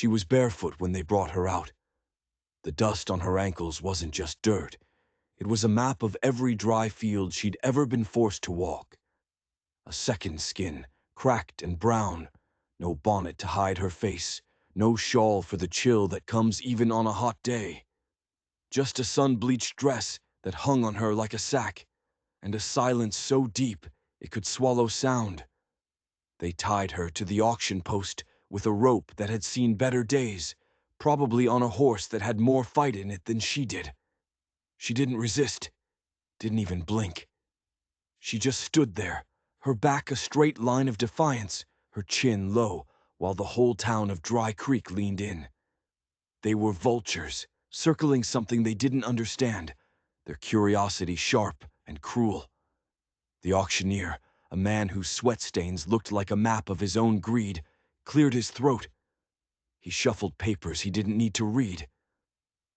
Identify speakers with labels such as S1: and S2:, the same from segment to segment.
S1: She was barefoot when they brought her out. The dust on her ankles wasn't just dirt. It was a map of every dry field she'd ever been forced to walk. A second skin, cracked and brown. No bonnet to hide her face. No shawl for the chill that comes even on a hot day. Just a sun-bleached dress that hung on her like a sack, and a silence so deep it could swallow sound. They tied her to the auction post with a rope that had seen better days, probably on a horse that had more fight in it than she did. She didn't resist, didn't even blink. She just stood there, her back a straight line of defiance, her chin low, while the whole town of Dry Creek leaned in. They were vultures, circling something they didn't understand, their curiosity sharp and cruel. The auctioneer, a man whose sweat stains looked like a map of his own greed, cleared his throat. He shuffled papers he didn't need to read.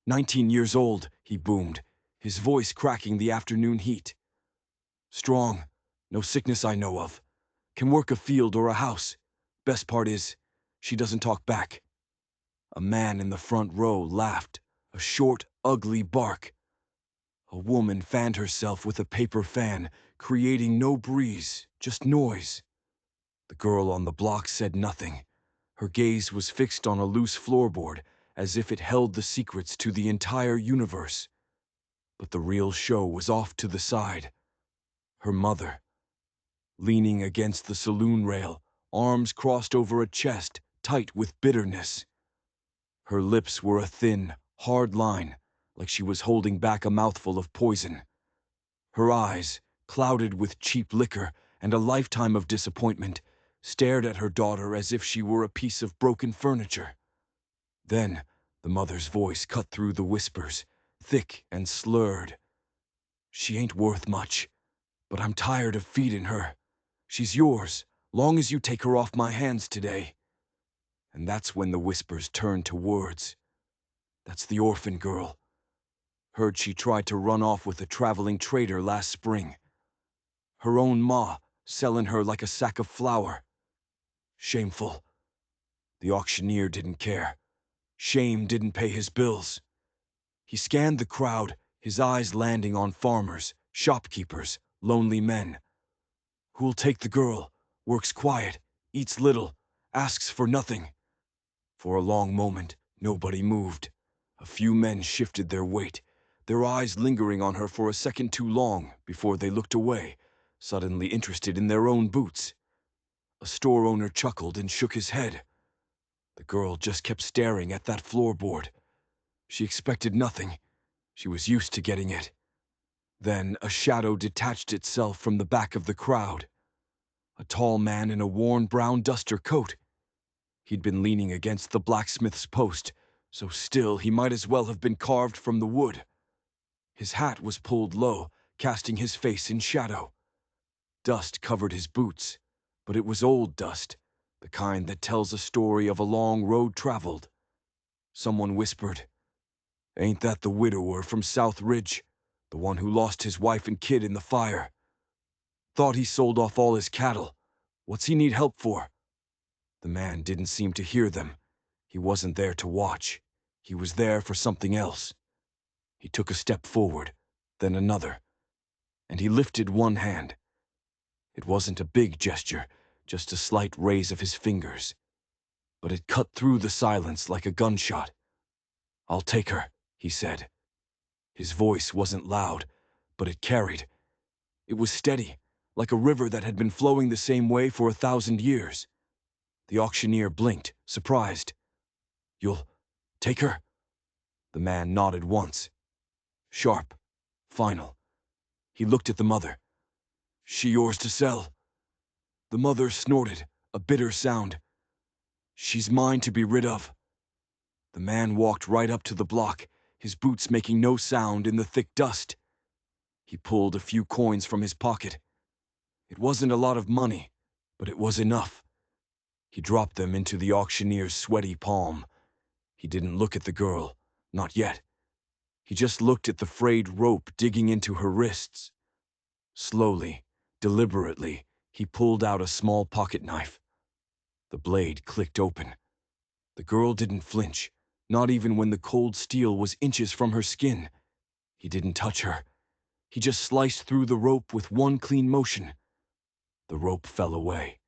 S1: 19 years old, he boomed, his voice cracking the afternoon heat. Strong, no sickness I know of. Can work a field or a house. Best part is, she doesn't talk back. A man in the front row laughed, a short, ugly bark. A woman fanned herself with a paper fan, creating no breeze, just noise. The girl on the block said nothing. Her gaze was fixed on a loose floorboard, as if it held the secrets to the entire universe. But the real show was off to the side. Her mother, leaning against the saloon rail, arms crossed over a chest, tight with bitterness. Her lips were a thin, hard line, like she was holding back a mouthful of poison. Her eyes, clouded with cheap liquor and a lifetime of disappointment, stared at her daughter as if she were a piece of broken furniture. Then, the mother's voice cut through the whispers, thick and slurred. She ain't worth much, but I'm tired of feeding her. She's yours, long as you take her off my hands today. And that's when the whispers turned to words. That's the orphan girl. Heard she tried to run off with a traveling trader last spring. Her own ma, selling her like a sack of flour. Shameful. The auctioneer didn't care. Shame didn't pay his bills. He scanned the crowd, his eyes landing on farmers, shopkeepers, lonely men. Who'll take the girl, works quiet, eats little, asks for nothing. For a long moment, nobody moved. A few men shifted their weight, their eyes lingering on her for a second too long before they looked away, suddenly interested in their own boots. A store owner chuckled and shook his head. The girl just kept staring at that floorboard. She expected nothing. She was used to getting it. Then a shadow detached itself from the back of the crowd. A tall man in a worn brown duster coat. He'd been leaning against the blacksmith's post, so still he might as well have been carved from the wood. His hat was pulled low, casting his face in shadow. Dust covered his boots, but it was old dust, the kind that tells a story of a long road traveled. Someone whispered, "Ain't that the widower from South Ridge, the one who lost his wife and kid in the fire? Thought he sold off all his cattle. What's he need help for?" The man didn't seem to hear them. He wasn't there to watch. He was there for something else. He took a step forward, then another, and he lifted one hand. It wasn't a big gesture, just a slight raise of his fingers. But it cut through the silence like a gunshot. "I'll take her," he said. His voice wasn't loud, but it carried. It was steady, like a river that had been flowing the same way for 1,000 years. The auctioneer blinked, surprised. "You'll take her?" The man nodded once. Sharp, final. He looked at the mother. "She yours to sell?" The mother snorted, a bitter sound. "She's mine to be rid of." The man walked right up to the block, his boots making no sound in the thick dust. He pulled a few coins from his pocket. It wasn't a lot of money, but it was enough. He dropped them into the auctioneer's sweaty palm. He didn't look at the girl, not yet. He just looked at the frayed rope digging into her wrists. Slowly, deliberately, he pulled out a small pocket knife. The blade clicked open. The girl didn't flinch, not even when the cold steel was inches from her skin. He didn't touch her. He just sliced through the rope with one clean motion. The rope fell away.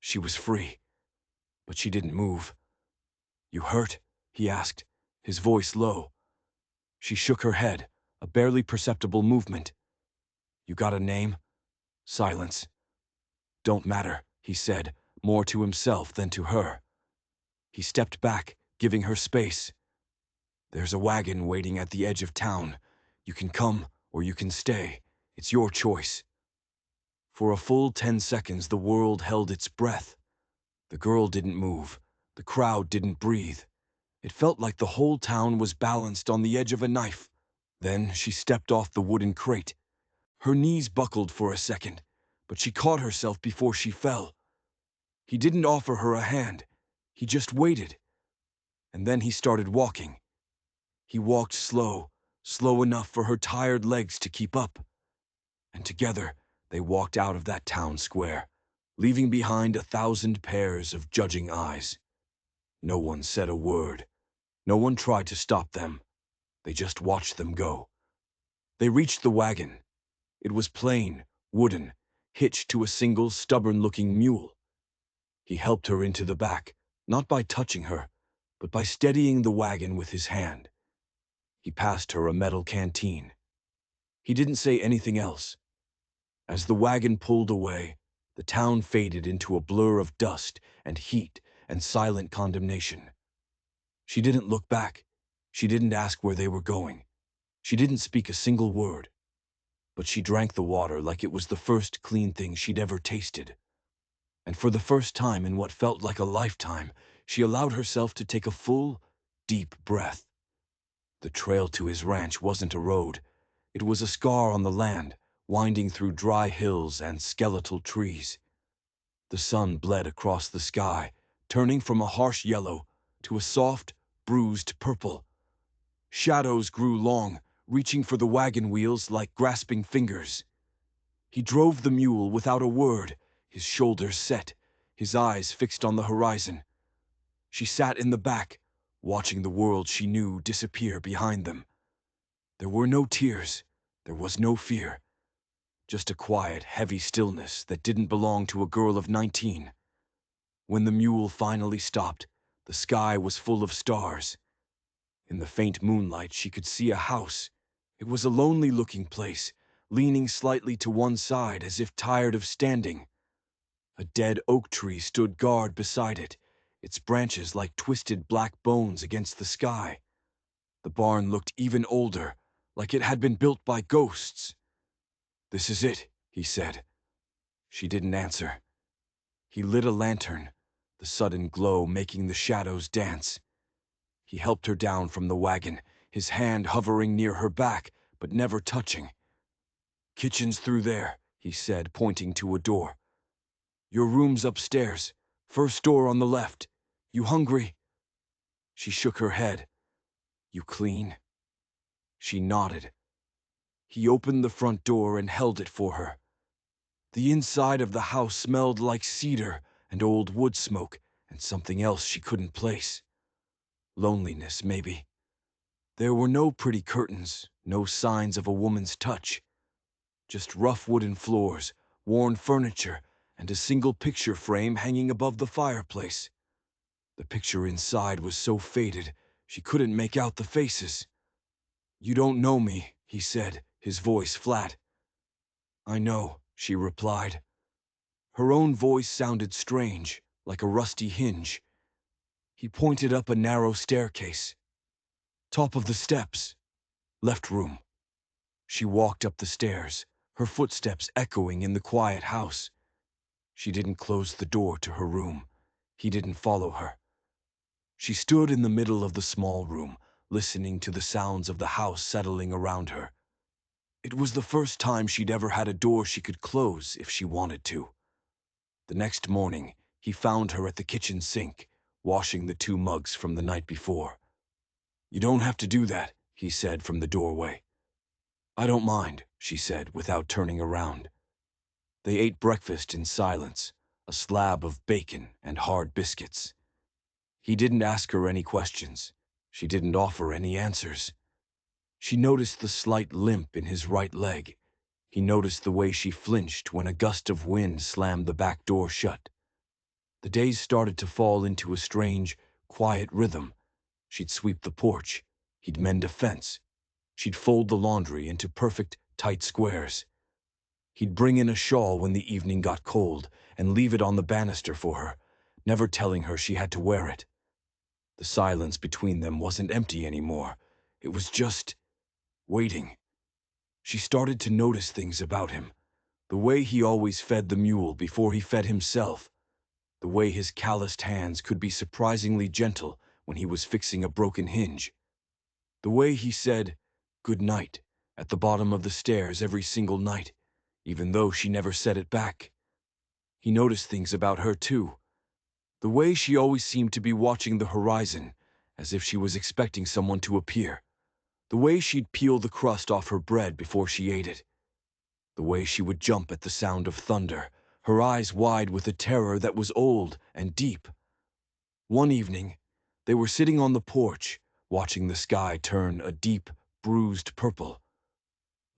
S1: She was free, but she didn't move. "You hurt?" he asked, his voice low. She shook her head, a barely perceptible movement. "You got a name?" Silence. "Don't matter," he said, more to himself than to her. He stepped back, giving her space. "There's a wagon waiting at the edge of town. You can come or you can stay. It's your choice." For a full 10 seconds the world held its breath. The girl didn't move. The crowd didn't breathe. It felt like the whole town was balanced on the edge of a knife. Then she stepped off the wooden crate. Her knees buckled for a second, but she caught herself before she fell. He didn't offer her a hand. He just waited. And then he started walking. He walked slow, slow enough for her tired legs to keep up. And together, they walked out of that town square, leaving behind 1,000 pairs of judging eyes. No one said a word. No one tried to stop them. They just watched them go. They reached the wagon. It was plain, wooden, hitched to a single stubborn-looking mule. He helped her into the back, not by touching her, but by steadying the wagon with his hand. He passed her a metal canteen. He didn't say anything else. As the wagon pulled away, the town faded into a blur of dust and heat and silent condemnation. She didn't look back. She didn't ask where they were going. She didn't speak a single word. But she drank the water like it was the first clean thing she'd ever tasted. And for the first time in what felt like a lifetime, she allowed herself to take a full, deep breath. The trail to his ranch wasn't a road. It was a scar on the land, winding through dry hills and skeletal trees. The sun bled across the sky, turning from a harsh yellow to a soft, bruised purple. Shadows grew long, reaching for the wagon wheels like grasping fingers. He drove the mule without a word, his shoulders set, his eyes fixed on the horizon. She sat in the back, watching the world she knew disappear behind them. There were no tears, there was no fear, just a quiet, heavy stillness that didn't belong to a girl of 19. When the mule finally stopped, the sky was full of stars. In the faint moonlight, she could see a house. It was a lonely-looking place, leaning slightly to one side as if tired of standing. A dead oak tree stood guard beside it, its branches like twisted black bones against the sky. The barn looked even older, like it had been built by ghosts. "This is it," he said. She didn't answer. He lit a lantern, the sudden glow making the shadows dance. He helped her down from the wagon, his hand hovering near her back, but never touching. "Kitchen's through there," he said, pointing to a door. "Your room's upstairs, first door on the left. You hungry?" She shook her head. "You clean?" She nodded. He opened the front door and held it for her. The inside of the house smelled like cedar and old wood smoke and something else she couldn't place. Loneliness, maybe. There were no pretty curtains, no signs of a woman's touch. Just rough wooden floors, worn furniture, and a single picture frame hanging above the fireplace. The picture inside was so faded, she couldn't make out the faces. "You don't know me," he said, his voice flat. "I know," she replied. Her own voice sounded strange, like a rusty hinge. He pointed up a narrow staircase. "Top of the steps. Left room." She walked up the stairs, her footsteps echoing in the quiet house. She didn't close the door to her room. He didn't follow her. She stood in the middle of the small room, listening to the sounds of the house settling around her. It was the first time she'd ever had a door she could close if she wanted to. The next morning, he found her at the kitchen sink, washing the 2 mugs from the night before. "You don't have to do that," he said from the doorway. "I don't mind," she said without turning around. They ate breakfast in silence, a slab of bacon and hard biscuits. He didn't ask her any questions. She didn't offer any answers. She noticed the slight limp in his right leg. He noticed the way she flinched when a gust of wind slammed the back door shut. The days started to fall into a strange, quiet rhythm. She'd sweep the porch. He'd mend a fence. She'd fold the laundry into perfect, tight squares. He'd bring in a shawl when the evening got cold and leave it on the banister for her, never telling her she had to wear it. The silence between them wasn't empty anymore. It was just waiting. She started to notice things about him. The way he always fed the mule before he fed himself. The way his calloused hands could be surprisingly gentle when he was fixing a broken hinge. The way he said, "Good night," at the bottom of the stairs every single night, even though she never said it back. He noticed things about her too. The way she always seemed to be watching the horizon, as if she was expecting someone to appear. The way she'd peel the crust off her bread before she ate it. The way she would jump at the sound of thunder, her eyes wide with a terror that was old and deep. One evening, they were sitting on the porch, watching the sky turn a deep, bruised purple.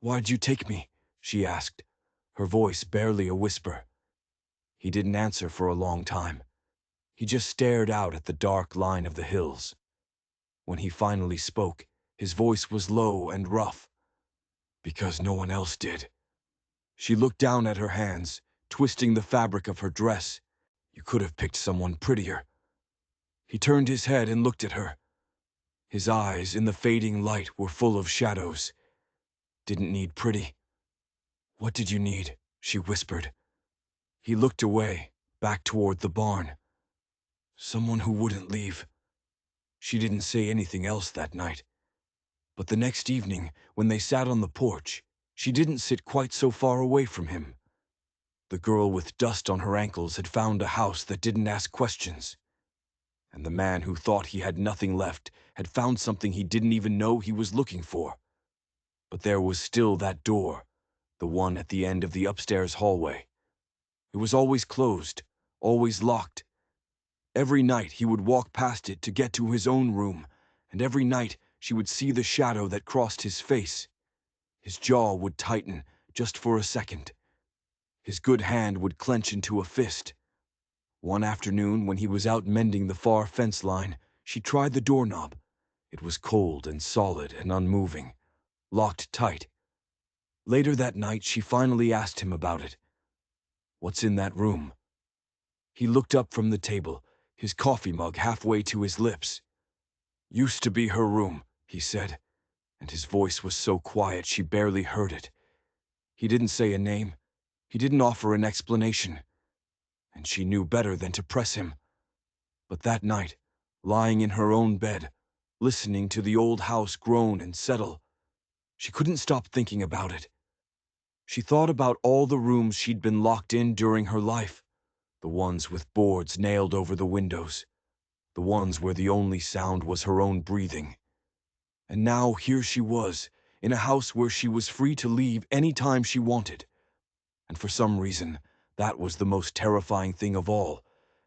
S1: "Why'd you take me?" she asked, her voice barely a whisper. He didn't answer for a long time. He just stared out at the dark line of the hills. When he finally spoke, his voice was low and rough. "Because no one else did." She looked down at her hands, twisting the fabric of her dress. "You could have picked someone prettier." He turned his head and looked at her. His eyes, in the fading light, were full of shadows. "Didn't need pretty." "What did you need?" she whispered. He looked away, back toward the barn. "Someone who wouldn't leave." She didn't say anything else that night. But the next evening, when they sat on the porch, she didn't sit quite so far away from him. The girl with dust on her ankles had found a house that didn't ask questions. And the man who thought he had nothing left had found something he didn't even know he was looking for. But there was still that door, the one at the end of the upstairs hallway. It was always closed, always locked. Every night he would walk past it to get to his own room, and every night she would see the shadow that crossed his face. His jaw would tighten, just for a second. His good hand would clench into a fist. One afternoon, when he was out mending the far fence line, she tried the doorknob. It was cold and solid and unmoving, locked tight. Later that night, she finally asked him about it. "What's in that room?" He looked up from the table, his coffee mug halfway to his lips. "Used to be her room," he said, and his voice was so quiet she barely heard it. He didn't say a name. He didn't offer an explanation. And she knew better than to press him. But that night, lying in her own bed, listening to the old house groan and settle, she couldn't stop thinking about it. She thought about all the rooms she'd been locked in during her life, the ones with boards nailed over the windows, the ones where the only sound was her own breathing. And now here she was, in a house where she was free to leave any time she wanted. And for some reason, that was the most terrifying thing of all,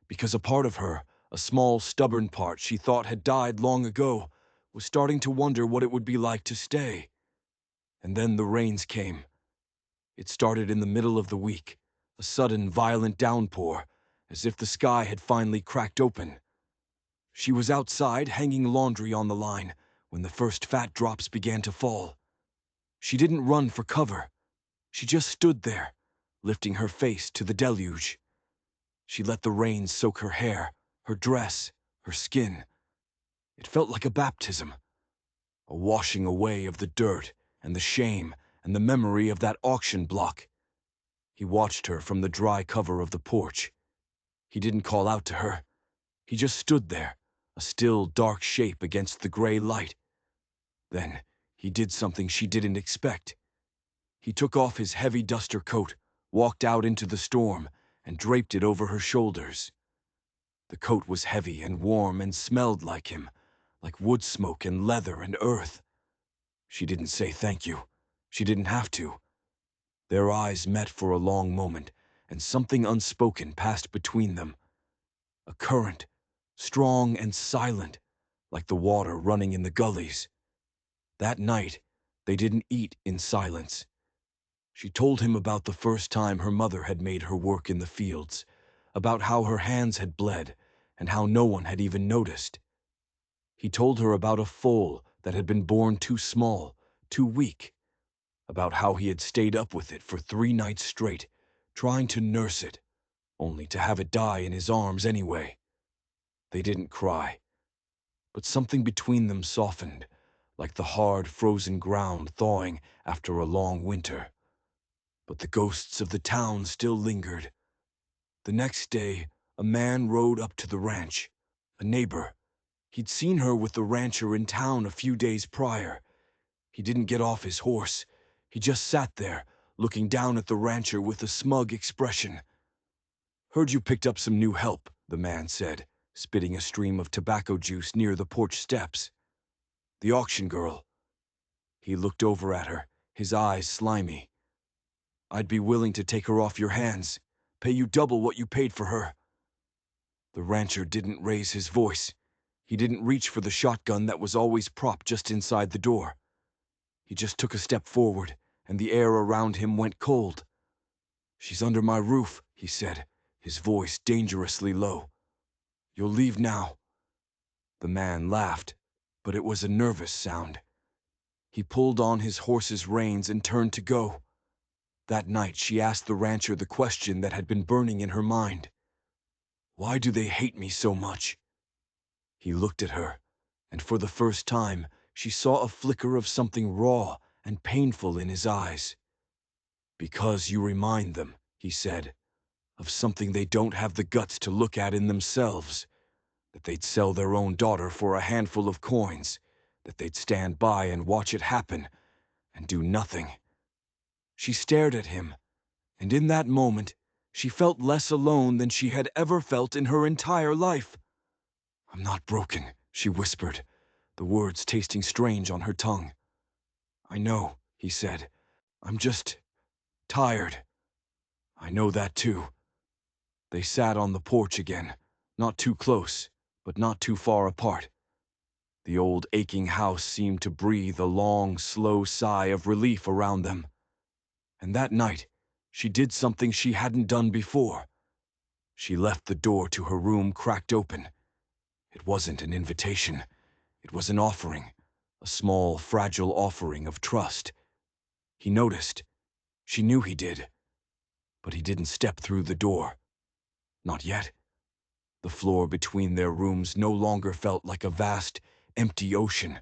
S1: because a part of her, a small, stubborn part she thought had died long ago, was starting to wonder what it would be like to stay. And then the rains came. It started in the middle of the week, a sudden, violent downpour, as if the sky had finally cracked open. She was outside, hanging laundry on the line, when the first fat drops began to fall. She didn't run for cover. She just stood there, lifting her face to the deluge. She let the rain soak her hair, her dress, her skin. It felt like a baptism, a washing away of the dirt and the shame and the memory of that auction block. He watched her from the dry cover of the porch. He didn't call out to her. He just stood there, a still, dark shape against the gray light. Then he did something she didn't expect. He took off his heavy duster coat, walked out into the storm, and draped it over her shoulders. The coat was heavy and warm and smelled like him, like wood smoke and leather and earth. She didn't say thank you. She didn't have to. Their eyes met for a long moment, and something unspoken passed between them. A current, strong and silent, like the water running in the gullies. That night, they didn't eat in silence. She told him about the first time her mother had made her work in the fields, about how her hands had bled, and how no one had even noticed. He told her about a foal that had been born too small, too weak, about how he had stayed up with it for 3 nights straight, trying to nurse it, only to have it die in his arms anyway. They didn't cry, but something between them softened, like the hard, frozen ground thawing after a long winter. But the ghosts of the town still lingered. The next day, a man rode up to the ranch, a neighbor. He'd seen her with the rancher in town a few days prior. He didn't get off his horse. He just sat there, looking down at the rancher with a smug expression. "Heard you picked up some new help," the man said, spitting a stream of tobacco juice near the porch steps. "The auction girl." He looked over at her, his eyes slimy. "I'd be willing to take her off your hands, pay you double what you paid for her." The rancher didn't raise his voice. He didn't reach for the shotgun that was always propped just inside the door. He just took a step forward, and the air around him went cold. "She's under my roof," he said, his voice dangerously low. "You'll leave now." The man laughed, but it was a nervous sound. He pulled on his horse's reins and turned to go. That night she asked the rancher the question that had been burning in her mind. "Why do they hate me so much?" He looked at her, and for the first time she saw a flicker of something raw and painful in his eyes. "Because you remind them," he said, "of something they don't have the guts to look at in themselves. That they'd sell their own daughter for a handful of coins, that they'd stand by and watch it happen, and do nothing." She stared at him, and in that moment, she felt less alone than she had ever felt in her entire life. "I'm not broken," she whispered, the words tasting strange on her tongue. "I know," he said. "I'm just tired." "I know that too." They sat on the porch again, not too close, but not too far apart. The old aching house seemed to breathe a long, slow sigh of relief around them. And that night, she did something she hadn't done before. She left the door to her room cracked open. It wasn't an invitation. It was an offering, a small, fragile offering of trust. He noticed. She knew he did. But he didn't step through the door. Not yet. The floor between their rooms no longer felt like a vast, empty ocean.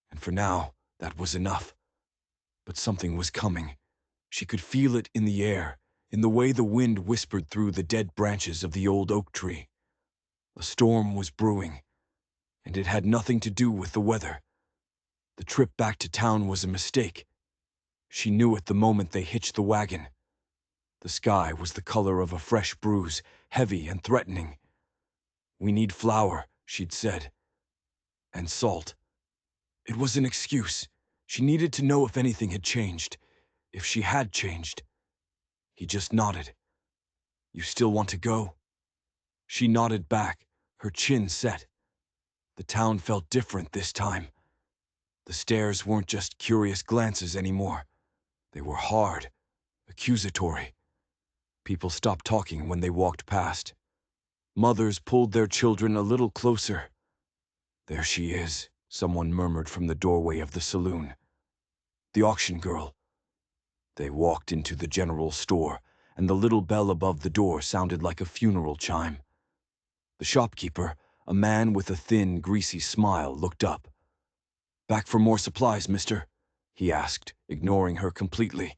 S1: And for now, that was enough. But something was coming. She could feel it in the air, in the way the wind whispered through the dead branches of the old oak tree. A storm was brewing, and it had nothing to do with the weather. The trip back to town was a mistake. She knew it the moment they hitched the wagon. The sky was the color of a fresh bruise, heavy and threatening. "We need flour," she'd said. "And salt." It was an excuse. She needed to know if anything had changed, if she had changed. He just nodded. "You still want to go?" She nodded back, her chin set. The town felt different this time. The stares weren't just curious glances anymore. They were hard, accusatory. People stopped talking when they walked past. Mothers pulled their children a little closer. "There she is," someone murmured from the doorway of the saloon. "The auction girl." They walked into the general store, and the little bell above the door sounded like a funeral chime. The shopkeeper, a man with a thin, greasy smile, looked up. "Back for more supplies, mister?" he asked, ignoring her completely.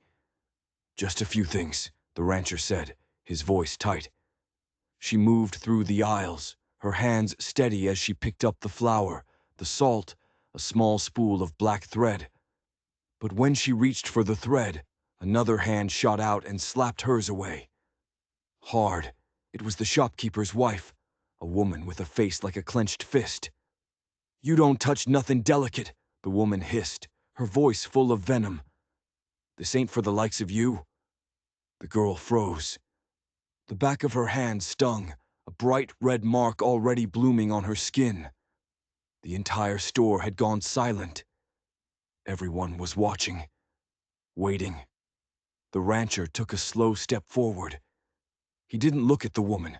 S1: "Just a few things," the rancher said, his voice tight. She moved through the aisles, her hands steady as she picked up the flour, the salt, a small spool of black thread. But when she reached for the thread, another hand shot out and slapped hers away. Hard. It was the shopkeeper's wife, a woman with a face like a clenched fist. "You don't touch nothing delicate," the woman hissed, her voice full of venom. "This ain't for the likes of you." The girl froze. The back of her hand stung, a bright red mark already blooming on her skin. The entire store had gone silent. Everyone was watching, waiting. The rancher took a slow step forward. He didn't look at the woman.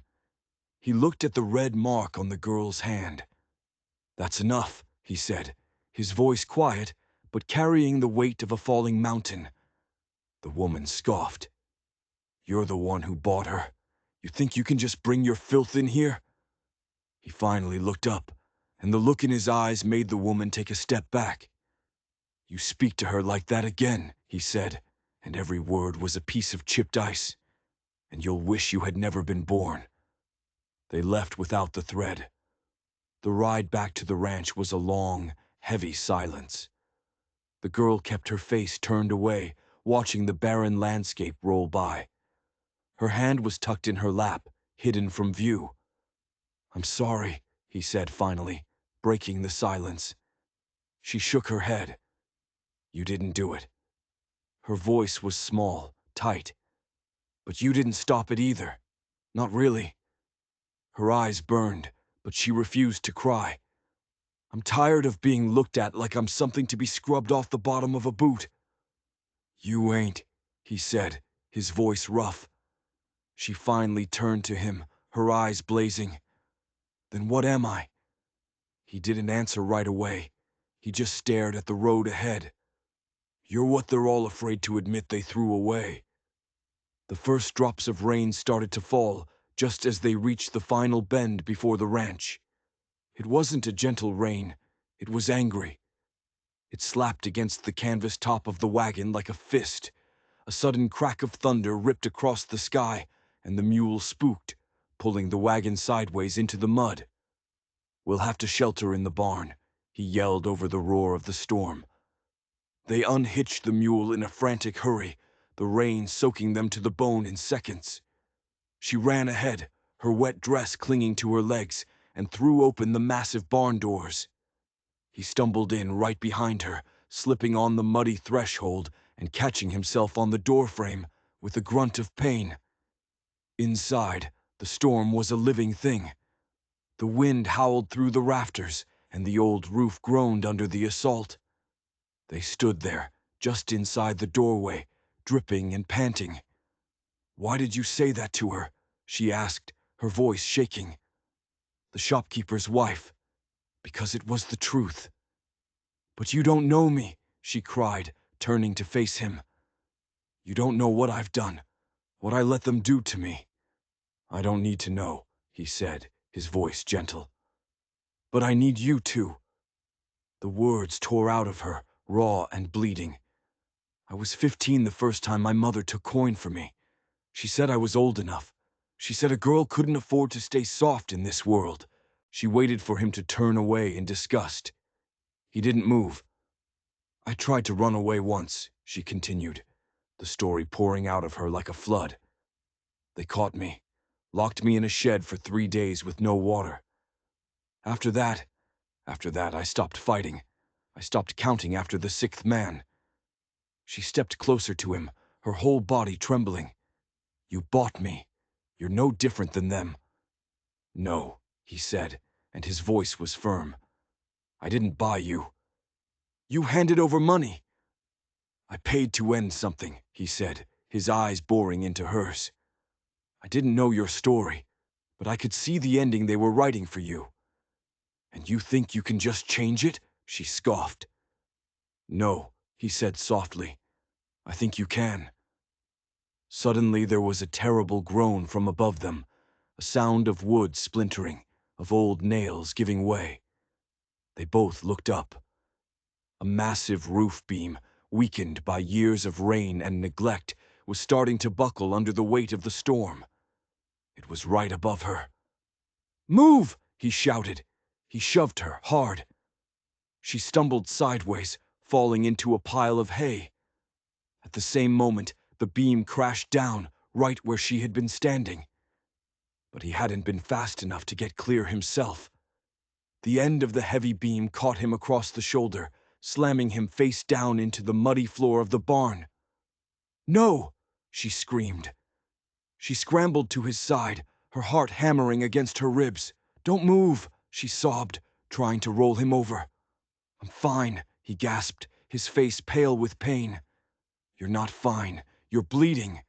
S1: He looked at the red mark on the girl's hand. "That's enough," he said, his voice quiet, but carrying the weight of a falling mountain. The woman scoffed. "You're the one who bought her. You think you can just bring your filth in here?" He finally looked up, and the look in his eyes made the woman take a step back. "You speak to her like that again," he said, and every word was a piece of chipped ice, "and you'll wish you had never been born." They left without the thread. The ride back to the ranch was a long, heavy silence. The girl kept her face turned away, watching the barren landscape roll by. Her hand was tucked in her lap, hidden from view. "I'm sorry," he said finally, breaking the silence. She shook her head. "You didn't do it." Her voice was small, tight. "But you didn't stop it either. Not really." Her eyes burned, but she refused to cry. "I'm tired of being looked at like I'm something to be scrubbed off the bottom of a boot." "You ain't," he said, his voice rough. She finally turned to him, her eyes blazing. "Then what am I?" He didn't answer right away. He just stared at the road ahead. "You're what they're all afraid to admit they threw away." The first drops of rain started to fall just as they reached the final bend before the ranch. It wasn't a gentle rain. It was angry. It slapped against the canvas top of the wagon like a fist. A sudden crack of thunder ripped across the sky, and the mule spooked, pulling the wagon sideways into the mud. "We'll have to shelter in the barn," he yelled over the roar of the storm. They unhitched the mule in a frantic hurry, the rain soaking them to the bone in seconds. She ran ahead, her wet dress clinging to her legs, and threw open the massive barn doors. He stumbled in right behind her, slipping on the muddy threshold and catching himself on the doorframe with a grunt of pain. Inside, the storm was a living thing. The wind howled through the rafters, and the old roof groaned under the assault. They stood there, just inside the doorway, dripping and panting. "Why did you say that to her?" she asked, her voice shaking. "The shopkeeper's wife. Because it was the truth." "But you don't know me," she cried, turning to face him. "You don't know what I've done, what I let them do to me." "I don't need to know," he said, his voice gentle. "But I need you to." The words tore out of her, raw and bleeding. "I was 15 the first time my mother took coin for me. She said I was old enough. She said a girl couldn't afford to stay soft in this world." She waited for him to turn away in disgust. He didn't move. "I tried to run away once," she continued, the story pouring out of her like a flood. "They caught me, locked me in a shed for 3 days with no water. After that, I stopped fighting. I stopped counting after the 6th man." She stepped closer to him, her whole body trembling. "You bought me. You're no different than them." "No," he said, and his voice was firm. "I didn't buy you. You handed over money." "I paid to end something," he said, his eyes boring into hers. "I didn't know your story, but I could see the ending they were writing for you." "And you think you can just change it?" she scoffed. "No," he said softly. "I think you can." Suddenly there was a terrible groan from above them, a sound of wood splintering, of old nails giving way. They both looked up. A massive roof beam, weakened by years of rain and neglect, was starting to buckle under the weight of the storm. It was right above her. "Move!" he shouted. He shoved her hard. She stumbled sideways, falling into a pile of hay. At the same moment, the beam crashed down, right where she had been standing. But he hadn't been fast enough to get clear himself. The end of the heavy beam caught him across the shoulder, slamming him face down into the muddy floor of the barn. "No!" she screamed. She scrambled to his side, her heart hammering against her ribs. "Don't move," she sobbed, trying to roll him over. "I'm fine," he gasped, his face pale with pain. "You're not fine. You're bleeding."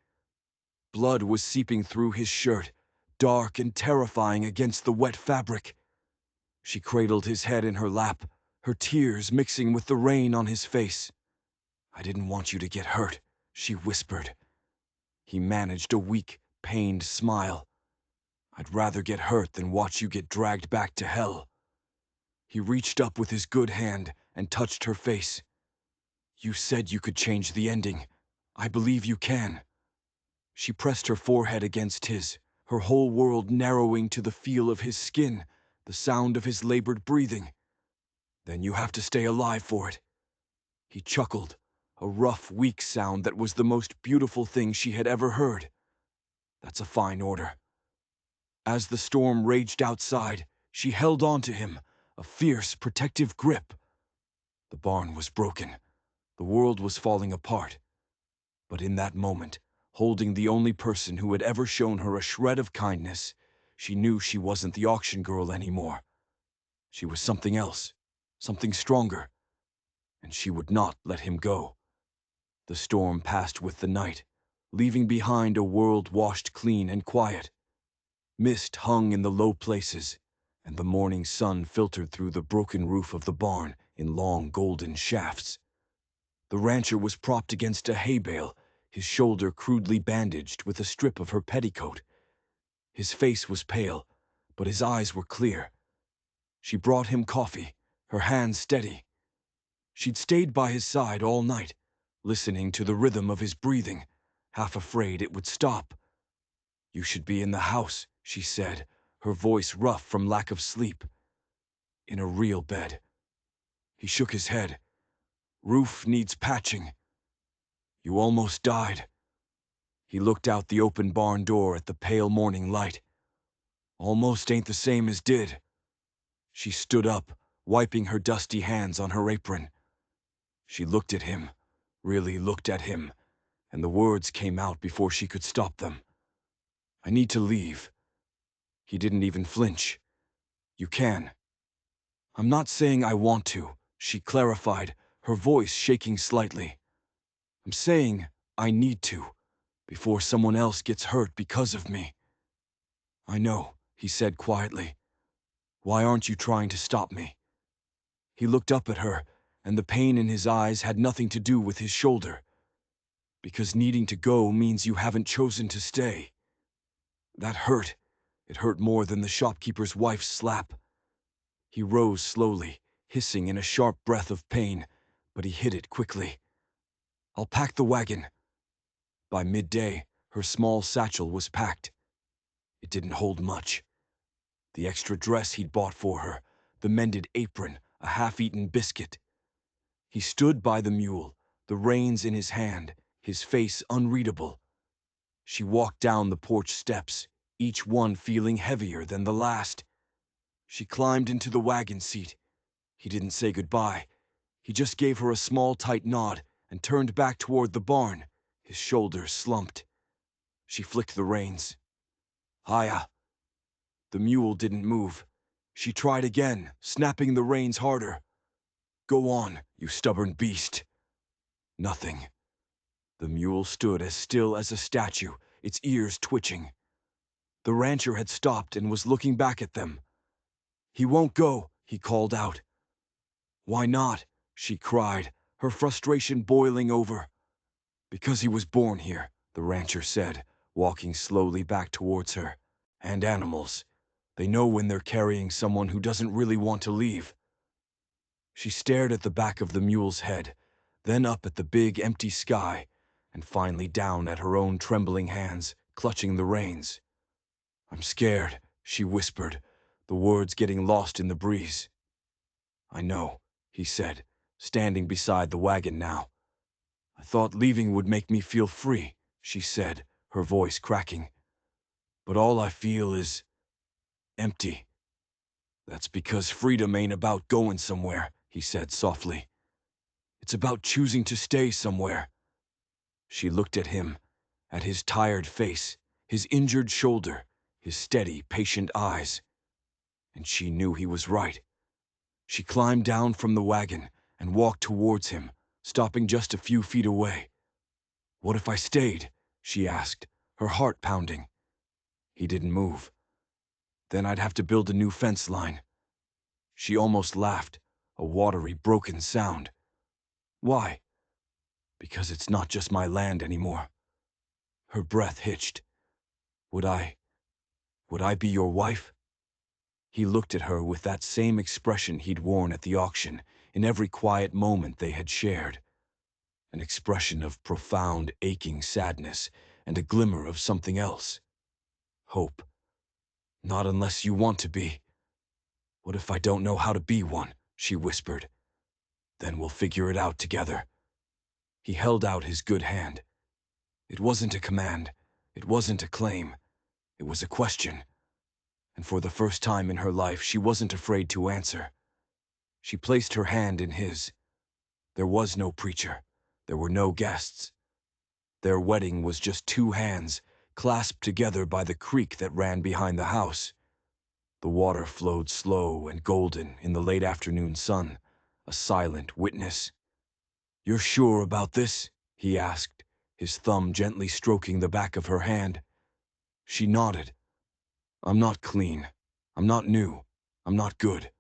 S1: Blood was seeping through his shirt, dark and terrifying against the wet fabric. She cradled his head in her lap, her tears mixing with the rain on his face. "I didn't want you to get hurt," she whispered. He managed a weak, pained smile. "I'd rather get hurt than watch you get dragged back to hell." He reached up with his good hand and touched her face. "You said you could change the ending. I believe you can." She pressed her forehead against his, her whole world narrowing to the feel of his skin, the sound of his labored breathing. "Then you have to stay alive for it." He chuckled, a rough, weak sound that was the most beautiful thing she had ever heard. "That's a fine order." As the storm raged outside, she held on to him, a fierce, protective grip. The barn was broken. The world was falling apart. But in that moment, holding the only person who had ever shown her a shred of kindness, she knew she wasn't the auction girl anymore. She was something else, something stronger, and she would not let him go. The storm passed with the night, leaving behind a world washed clean and quiet. Mist hung in the low places, and the morning sun filtered through the broken roof of the barn in long golden shafts. The rancher was propped against a hay bale, his shoulder crudely bandaged with a strip of her petticoat. His face was pale, but his eyes were clear. She brought him coffee, her hands steady. She'd stayed by his side all night, listening to the rhythm of his breathing, half afraid it would stop. "You should be in the house," she said, her voice rough from lack of sleep. "In a real bed." He shook his head. "Roof needs patching." "You almost died." He looked out the open barn door at the pale morning light. "Almost ain't the same as did." She stood up, wiping her dusty hands on her apron. She looked at him, really looked at him, and the words came out before she could stop them. "I need to leave." He didn't even flinch. "You can." "I'm not saying I want to," she clarified, her voice shaking slightly. "I'm saying I need to, before someone else gets hurt because of me." "I know," he said quietly. "Why aren't you trying to stop me?" He looked up at her, and the pain in his eyes had nothing to do with his shoulder. "Because needing to go means you haven't chosen to stay." That hurt. It hurt more than the shopkeeper's wife's slap. He rose slowly, hissing in a sharp breath of pain, but he hid it quickly. "I'll pack the wagon." By midday, her small satchel was packed. It didn't hold much. The extra dress he'd bought for her, the mended apron, a half-eaten biscuit. He stood by the mule, the reins in his hand, his face unreadable. She walked down the porch steps, each one feeling heavier than the last. She climbed into the wagon seat. He didn't say goodbye. He just gave her a small, tight nod and turned back toward the barn, his shoulders slumped. She flicked the reins. "Hiya." The mule didn't move. She tried again, snapping the reins harder. "Go on, you stubborn beast." Nothing. The mule stood as still as a statue, its ears twitching. The rancher had stopped and was looking back at them. "He won't go," he called out. "Why not?" she cried, her frustration boiling over. "Because he was born here," the rancher said, walking slowly back towards her. "And animals. They know when they're carrying someone who doesn't really want to leave." She stared at the back of the mule's head, then up at the big empty sky, and finally down at her own trembling hands, clutching the reins. "I'm scared," she whispered, the words getting lost in the breeze. "I know," he said, standing beside the wagon now. "I thought leaving would make me feel free," she said, her voice cracking. "But all I feel is empty." "That's because freedom ain't about going somewhere," he said softly. "It's about choosing to stay somewhere." She looked at him, at his tired face, his injured shoulder, his steady, patient eyes. And she knew he was right. She climbed down from the wagon and walked towards him, stopping just a few feet away. "What if I stayed?" she asked, her heart pounding. He didn't move. "Then I'd have to build a new fence line." She almost laughed, a watery, broken sound. "Why?" "Because it's not just my land anymore." Her breath hitched. Would I be your wife?" He looked at her with that same expression he'd worn at the auction, in every quiet moment they had shared. An expression of profound, aching sadness, and a glimmer of something else. Hope. "Not unless you want to be." "What if I don't know how to be one?" she whispered. "Then we'll figure it out together." He held out his good hand. It wasn't a command. It wasn't a claim. It was a question. And for the first time in her life, she wasn't afraid to answer. She placed her hand in his. There was no preacher. There were no guests. Their wedding was just two hands, clasped together by the creek that ran behind the house. The water flowed slow and golden in the late afternoon sun, a silent witness. "You're sure about this?" he asked, his thumb gently stroking the back of her hand. She nodded. "I'm not clean. I'm not new. I'm not good."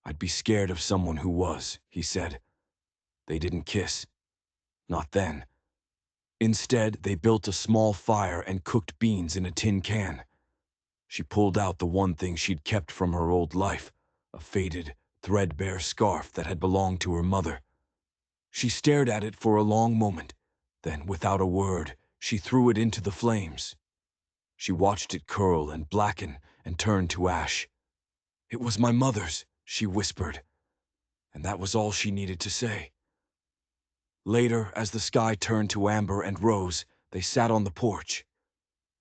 S1: "I'd be scared of someone who was," he said. They didn't kiss. Not then. Instead, they built a small fire and cooked beans in a tin can. She pulled out the one thing she'd kept from her old life, a faded, threadbare scarf that had belonged to her mother. She stared at it for a long moment. Then, without a word, she threw it into the flames. She watched it curl and blacken and turn to ash. "It was my mother's," she whispered. And that was all she needed to say. Later, as the sky turned to amber and rose, they sat on the porch.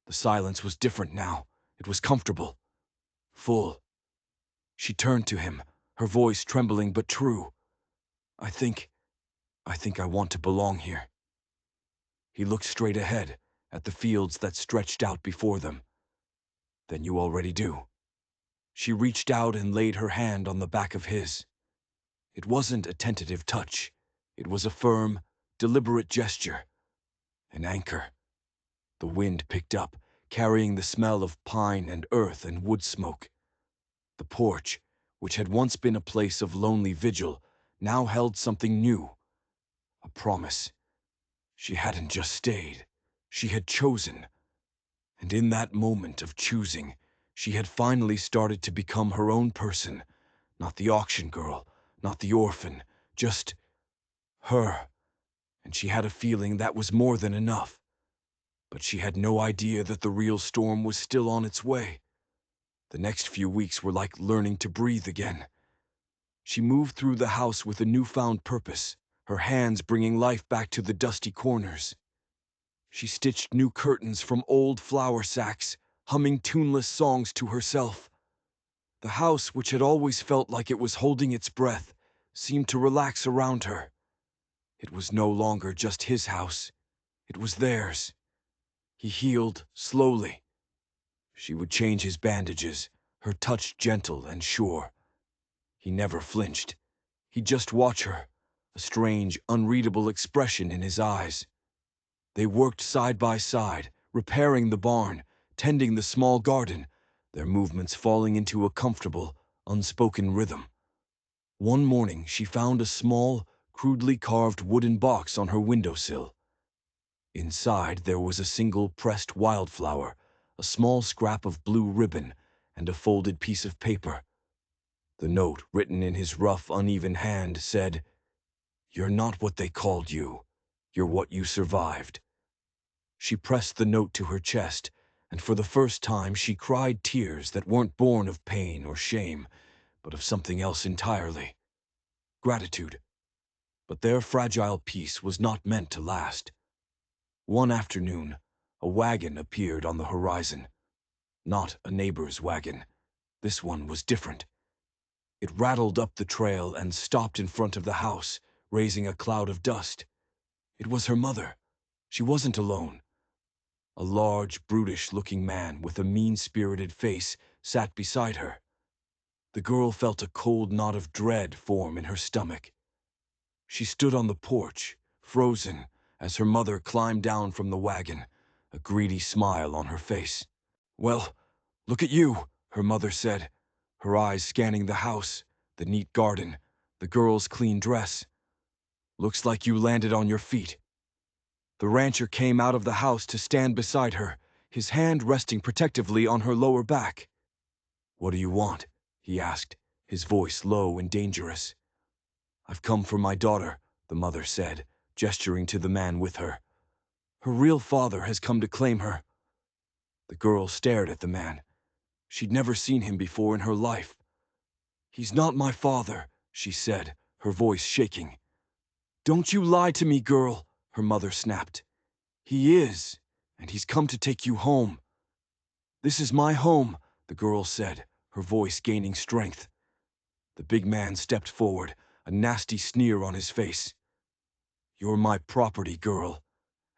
S1: The silence was different now. It was comfortable. Full. She turned to him, her voice trembling but true. I think I want to belong here." He looked straight ahead, at the fields that stretched out before them. "Then you already do." She reached out and laid her hand on the back of his. It wasn't a tentative touch. It was a firm, deliberate gesture. An anchor. The wind picked up, carrying the smell of pine and earth and wood smoke. The porch, which had once been a place of lonely vigil, now held something new. A promise. She hadn't just stayed. She had chosen. And in that moment of choosing, she had finally started to become her own person. Not the auction girl, not the orphan, just her. And she had a feeling that was more than enough. But she had no idea that the real storm was still on its way. The next few weeks were like learning to breathe again. She moved through the house with a newfound purpose, her hands bringing life back to the dusty corners. She stitched new curtains from old flour sacks, humming tuneless songs to herself. The house, which had always felt like it was holding its breath, seemed to relax around her. It was no longer just his house. It was theirs. He healed slowly. She would change his bandages, her touch gentle and sure. He never flinched. He'd just watch her, a strange, unreadable expression in his eyes. They worked side by side, repairing the barn, tending the small garden, their movements falling into a comfortable, unspoken rhythm. One morning, she found a small, crudely carved wooden box on her windowsill. Inside, there was a single pressed wildflower, a small scrap of blue ribbon, and a folded piece of paper. The note, written in his rough, uneven hand, said, "You're not what they called you. You're what you survived." She pressed the note to her chest, and for the first time she cried tears that weren't born of pain or shame, but of something else entirely. Gratitude. But their fragile peace was not meant to last. One afternoon, a wagon appeared on the horizon. Not a neighbor's wagon. This one was different. It rattled up the trail and stopped in front of the house, raising a cloud of dust. It was her mother. She wasn't alone. A large, brutish-looking man with a mean-spirited face sat beside her. The girl felt a cold knot of dread form in her stomach. She stood on the porch, frozen, as her mother climbed down from the wagon, a greedy smile on her face. "Well, look at you," her mother said, her eyes scanning the house, the neat garden, the girl's clean dress. "Looks like you landed on your feet." The rancher came out of the house to stand beside her, his hand resting protectively on her lower back. "What do you want?" he asked, his voice low and dangerous. "I've come for my daughter," the mother said, gesturing to the man with her. "Her real father has come to claim her." The girl stared at the man. She'd never seen him before in her life. "He's not my father," she said, her voice shaking. "Don't you lie to me, girl," her mother snapped. "He is, and he's come to take you home." "This is my home," the girl said, her voice gaining strength. The big man stepped forward, a nasty sneer on his face. "You're my property, girl.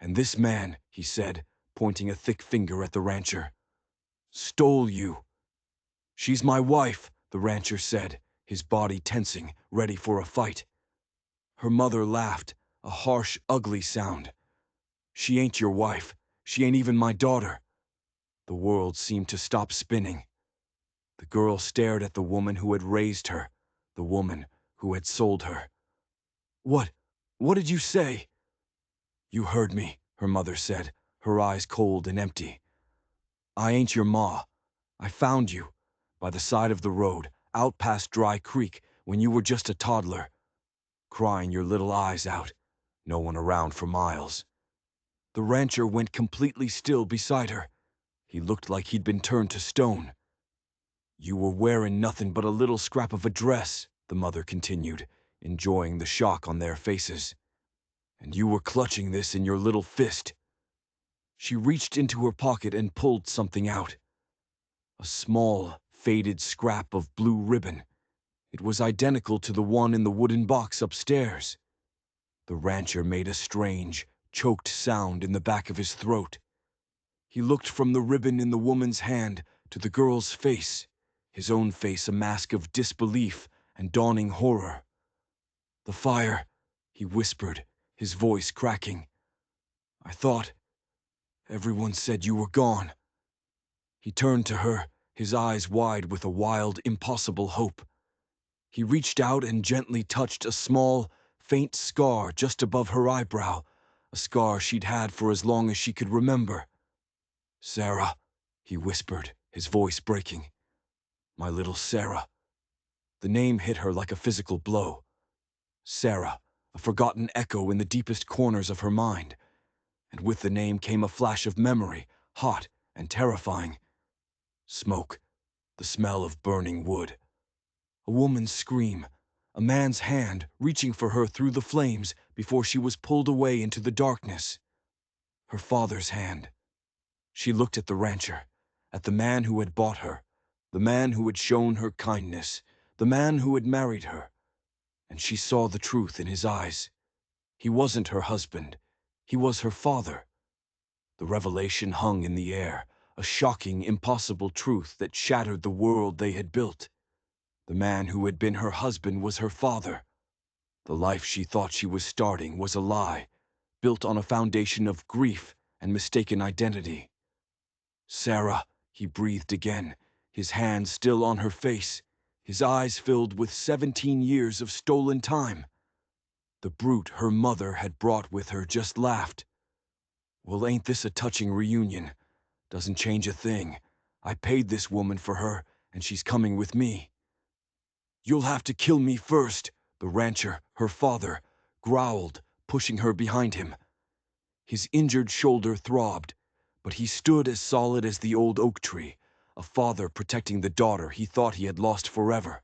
S1: And this man," he said, pointing a thick finger at the rancher, "stole you." "She's my wife," the rancher said, his body tensing, ready for a fight. Her mother laughed, a harsh, ugly sound. "She ain't your wife. She ain't even my daughter." The world seemed to stop spinning. The girl stared at the woman who had raised her, the woman who had sold her. What did you say?" "You heard me," her mother said, her eyes cold and empty. "I ain't your ma. I found you, by the side of the road, out past Dry Creek, when you were just a toddler, crying your little eyes out, no one around for miles." The rancher went completely still beside her. He looked like he'd been turned to stone. "You were wearing nothing but a little scrap of a dress," the mother continued, enjoying the shock on their faces. "And you were clutching this in your little fist." She reached into her pocket and pulled something out. A small, faded scrap of blue ribbon. It was identical to the one in the wooden box upstairs. The rancher made a strange, choked sound in the back of his throat. He looked from the ribbon in the woman's hand to the girl's face, his own face a mask of disbelief and dawning horror. "The fire," he whispered, his voice cracking. "I thought everyone said you were gone." He turned to her, his eyes wide with a wild, impossible hope. He reached out and gently touched a small, faint scar just above her eyebrow, a scar she'd had for as long as she could remember. "Sarah," he whispered, his voice breaking. "My little Sarah." The name hit her like a physical blow. Sarah, a forgotten echo in the deepest corners of her mind. And with the name came a flash of memory, hot and terrifying. Smoke, the smell of burning wood. A woman's scream, a man's hand reaching for her through the flames before she was pulled away into the darkness. Her father's hand. She looked at the rancher, at the man who had bought her, the man who had shown her kindness, the man who had married her, and she saw the truth in his eyes. He wasn't her husband. He was her father. The revelation hung in the air, a shocking, impossible truth that shattered the world they had built. The man who had been her husband was her father. The life she thought she was starting was a lie, built on a foundation of grief and mistaken identity. "Sarah," he breathed again, his hand still on her face, his eyes filled with 17 years of stolen time. The brute her mother had brought with her just laughed. "Well, ain't this a touching reunion? Doesn't change a thing. I paid this woman for her, and she's coming with me." "You'll have to kill me first," the rancher, her father, growled, pushing her behind him. His injured shoulder throbbed, but he stood as solid as the old oak tree, a father protecting the daughter he thought he had lost forever.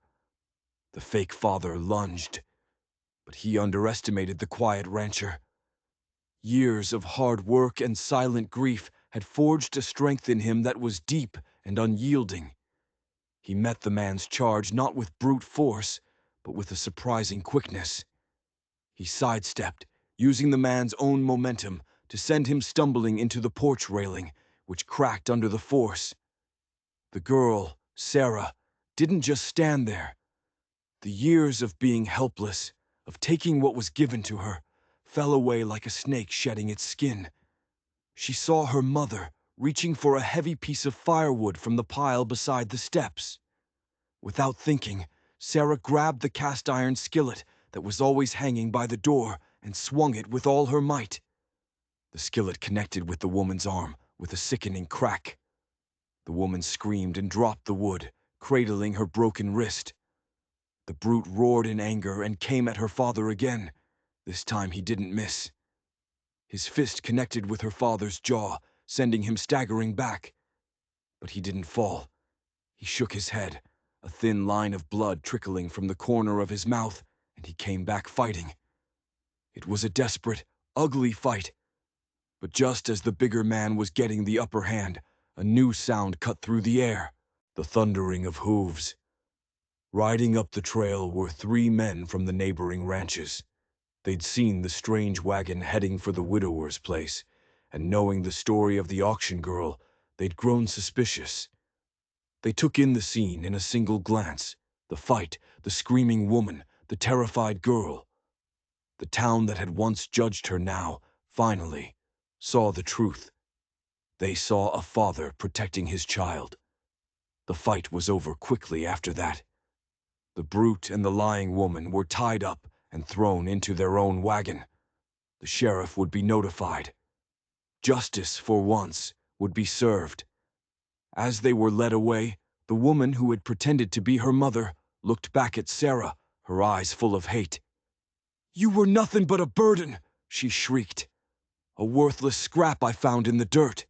S1: The fake father lunged, but he underestimated the quiet rancher. Years of hard work and silent grief had forged a strength in him that was deep and unyielding. He met the man's charge not with brute force, but with a surprising quickness. He sidestepped, using the man's own momentum to send him stumbling into the porch railing, which cracked under the force. The girl, Sarah, didn't just stand there. The years of being helpless, of taking what was given to her, fell away like a snake shedding its skin. She saw her mother reaching for a heavy piece of firewood from the pile beside the steps. Without thinking, Sarah grabbed the cast-iron skillet that was always hanging by the door and swung it with all her might. The skillet connected with the woman's arm with a sickening crack. The woman screamed and dropped the wood, cradling her broken wrist. The brute roared in anger and came at her father again. This time he didn't miss. His fist connected with her father's jaw, sending him staggering back. But he didn't fall. He shook his head, a thin line of blood trickling from the corner of his mouth, and he came back fighting. It was a desperate, ugly fight. But just as the bigger man was getting the upper hand, a new sound cut through the air, the thundering of hooves. Riding up the trail were 3 men from the neighboring ranches. They'd seen the strange wagon heading for the widower's place, and knowing the story of the auction girl, they'd grown suspicious. They took in the scene in a single glance, the fight, the screaming woman, the terrified girl. The town that had once judged her now, finally, saw the truth. They saw a father protecting his child. The fight was over quickly after that. The brute and the lying woman were tied up and thrown into their own wagon. The sheriff would be notified. Justice, for once, would be served. As they were led away, the woman who had pretended to be her mother looked back at Sarah, her eyes full of hate. "You were nothing but a burden," she shrieked. "A worthless scrap I found in the dirt."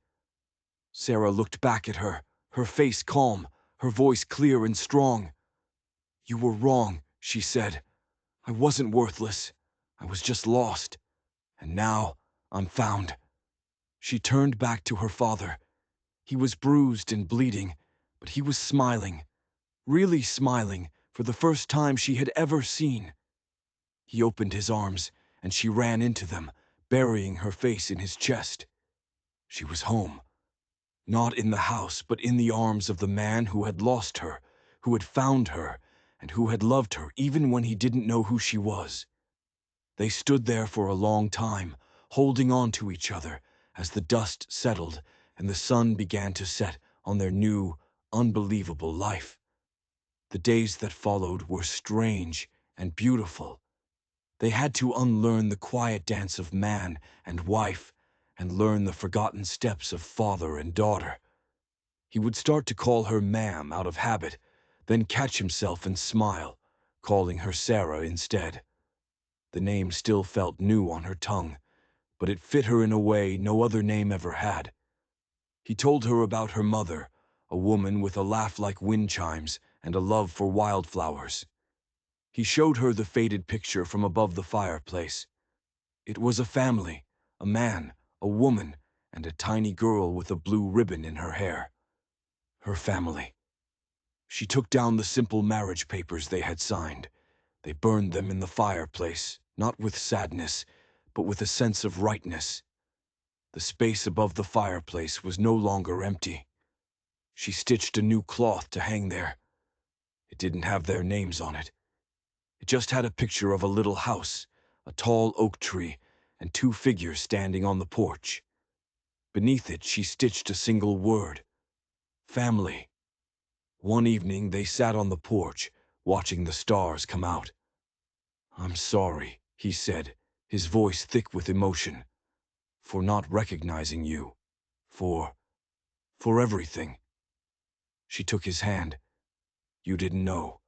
S1: Sarah looked back at her, her face calm, her voice clear and strong. "You were wrong," she said. "I wasn't worthless. I was just lost. And now I'm found." She turned back to her father. He was bruised and bleeding, but he was smiling, really smiling, for the first time she had ever seen. He opened his arms, and she ran into them, burying her face in his chest. She was home. Not in the house, but in the arms of the man who had lost her, who had found her, and who had loved her even when he didn't know who she was. They stood there for a long time, holding on to each other as the dust settled and the sun began to set on their new, unbelievable life. The days that followed were strange and beautiful. They had to unlearn the quiet dance of man and wife and learn the forgotten steps of father and daughter. He would start to call her ma'am out of habit, then catch himself and smile, calling her Sarah instead. The name still felt new on her tongue, but it fit her in a way no other name ever had. He told her about her mother, a woman with a laugh like wind chimes and a love for wildflowers. He showed her the faded picture from above the fireplace. It was a family, a man, a woman, and a tiny girl with a blue ribbon in her hair. Her family. She took down the simple marriage papers they had signed. They burned them in the fireplace, not with sadness, but with a sense of rightness. The space above the fireplace was no longer empty. She stitched a new cloth to hang there. It didn't have their names on it. It just had a picture of a little house, a tall oak tree, and 2 figures standing on the porch. Beneath it, she stitched a single word: family. One evening, they sat on the porch, watching the stars come out. "I'm sorry," he said, his voice thick with emotion, "for not recognizing you. For everything." She took his hand. "You didn't know,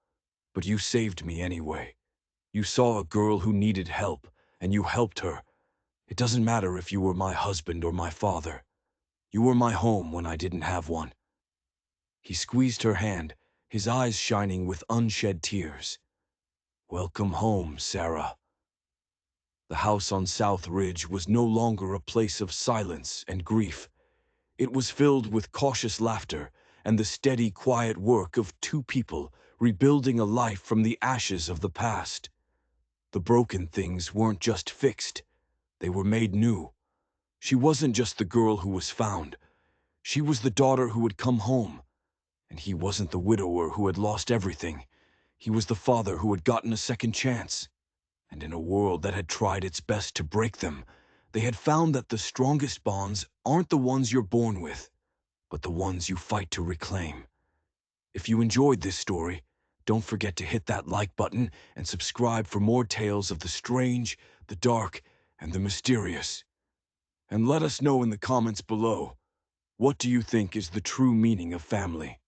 S1: but you saved me anyway. You saw a girl who needed help, and you helped her. It doesn't matter if you were my husband or my father. You were my home when I didn't have one." He squeezed her hand, his eyes shining with unshed tears. "Welcome home, Sarah." The house on South Ridge was no longer a place of silence and grief. It was filled with cautious laughter and the steady, quiet work of 2 people rebuilding a life from the ashes of the past. The broken things weren't just fixed, they were made new. She wasn't just the girl who was found. She was the daughter who had come home. And he wasn't the widower who had lost everything. He was the father who had gotten a second chance. And in a world that had tried its best to break them, they had found that the strongest bonds aren't the ones you're born with, but the ones you fight to reclaim. If you enjoyed this story, don't forget to hit that like button and subscribe for more tales of the strange, the dark, and the mysterious. And let us know in the comments below, what do you think is the true meaning of family?